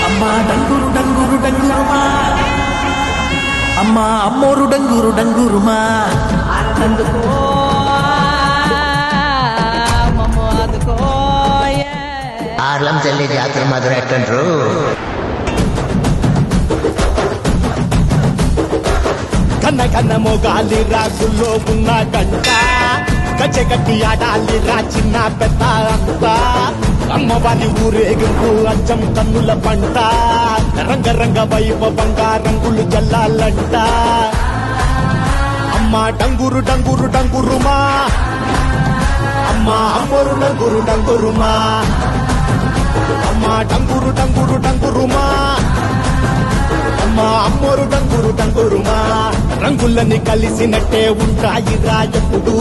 అమ్మా డంగురు డంగురు డంగురుమా, అమ్మా అమ్మోరు డంగురు డంగురుమా, అందుకో మమ్మో అందుకో. ఆర్లం తల్లి జాతర మొదలెట్టండ్రు. కన్న కన్న మొగాలి రాగుల్లో ఉన్న గంట, గచ్చగట్టి ఆడాలి రా చిన్న పెద్ద అంతా. అమ్మవారి ఊరేగింపు అచ్చం కన్నుల పంట, రంగరంగ వైభవంగా రంగులు జల్లాలంట. అమ్మ డంగురు డంగురు డంగురుమా, అమ్మ అమ్మోరు డంగురు డంగురుమా, అమ్మ డంగురు డంగురు డంగురుమా, అమ్మ అమ్మోరు డంగురు డంగురుమా. రంగులని కలిసినట్టే ఉంటాయి రా ఎప్పుడు.